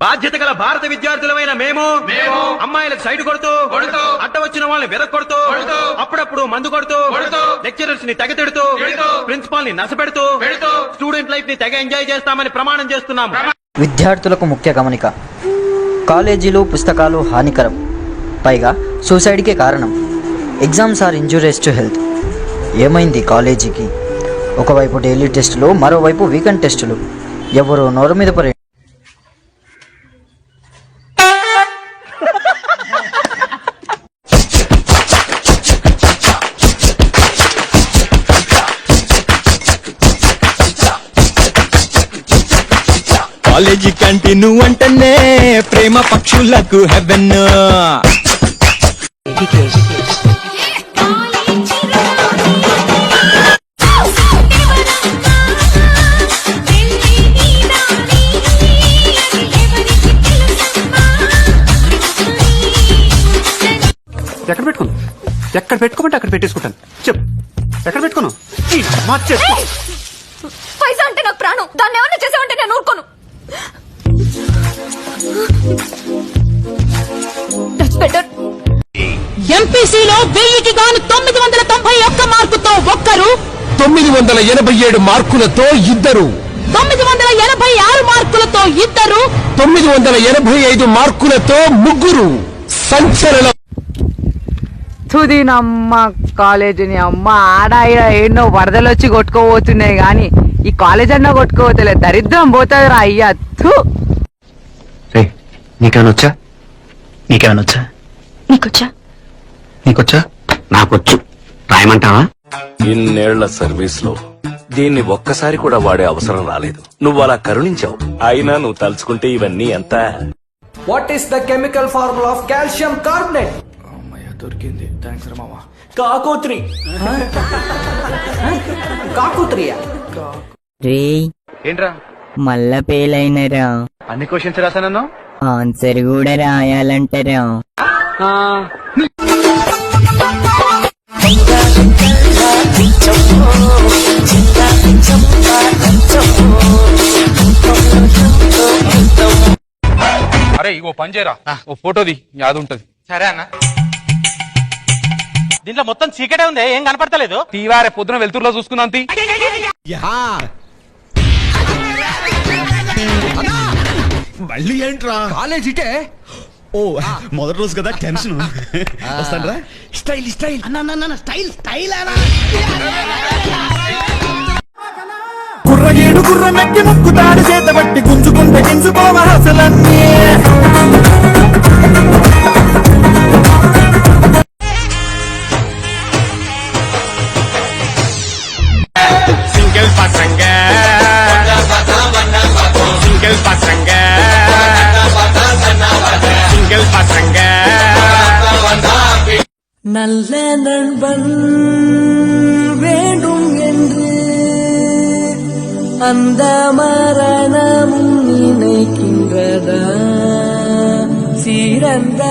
బాధ్యత గల భారత విద్యార్థులమైన మేము అమ్మాయిలకు సైడ్ కొడుతూ అడ్డ వచ్చిన వాళ్ళని వెదక్ కొడుతూ అప్పుడప్పుడు మందు కొడుతూ లెక్చరర్స్ ని తెగ తిడుతూ ప్రిన్సిపాల్ ని నసపెడుతూ స్టూడెంట్ లైఫ్ ని తెగ ఎంజాయ్ చేస్తామని ప్రమాణం చేస్తున్నాం. విద్యార్థులకు ముఖ్య గమనిక, కాలేజీలు పుస్తకాలు హానికరం, పైగా సూసైడ్కే కారణం. Exams are injurious to health. ఏమైంది కాలేజీకి? ఒకవైపు డైలీ టెస్టులు, మరోవైపు వీకెండ్ టెస్టులు. ఎవరో నోరు మీద పడే కాలేజీ కంటిన్యూ అంటేనే ప్రేమ పక్షులకు హెవెన్. ఎక్కడ పెట్టుకున్నావు? ఎక్కడ పెట్టుకోమంటే అక్కడ పెట్టేసుకుంటాను. చెప్పు, ఎక్కడ పెట్టుకున్నావు? పైసా అంటే నాకు ప్రాణం. దాన్ని ఏమన్నా చేసావంటే నేను ఊరుకోను. ఎంపీసీలో 1000కి గాను 991 మార్కుతో ఒక్కరు, 987 మార్కులతో ఇద్దరు, 986 మార్కులతో ఇద్దరు, 985 మార్కులతో ముగ్గురు. సంచలనం. తుదినమ్మ కాలేజీని అమ్మ ఆడ ఎన్నో వరదలు వచ్చి కొట్టుకోబోతున్నాయి గాని ఈ కాలేజ్ అన్నా కొట్టుకోవతలే. దరిద్రం పోతుంది రా అయ్యా. నీకేమనొచ్చా? నీకేమనొచ్చా? నీకొచ్చా? నీకొచ్చా? నాకొచ్చు. రాయమంటావా? ఇన్నేళ్ల సర్వీస్ లో దీన్ని ఒక్కసారి కూడా వాడే అవసరం రాలేదు. నువ్వు అలా కరుణించావు. అయినా నువ్వు తలుచుకుంటే ఇవన్నీ ఎంత. What is the chemical formula of calcium carbonate? దొరికింది. థ్యాంక్స్ రా మామా. కాకోత్రి. కాకోత్రియా? ఏంట్రా మళ్ళా పేలైనరా? అన్ని క్వశ్చన్స్ రాసానన్నా? ఆన్సర్ కూడా రాయాలంటారా? అరే ఇగో పని చేయరా, ఓ ఫోటోది యాదు ఉంటది. సరే అన్న. దీంట్లో మొత్తం చీకటే ఉంది, ఏం కనపడతలేదు. తీవారే పొద్దున వెళ్తురులో చూసుకుందాం. మళ్ళీ ఏంట్రా కాలేజ్ ఇటే? ఓ మొదటి రోజు కదా, టెన్షన్. వస్తానరా. స్టైల్ స్టైల్ అన్న స్టైల్ స్టైల్ అన్నా. కుర్రగేడు కుర్రమెక్కి ముక్కుతాడు చేత బట్టి గుంజుకుంటే గింజుకోవలన్నీ. సింగిల్ పసంగ సింగిల్ పసంగ సింగిల్ పసంగ. நல்ல நண்பன் வேண்டும் என்று அந்த மரணமும் நினைக்கின்றதா? சிறந்த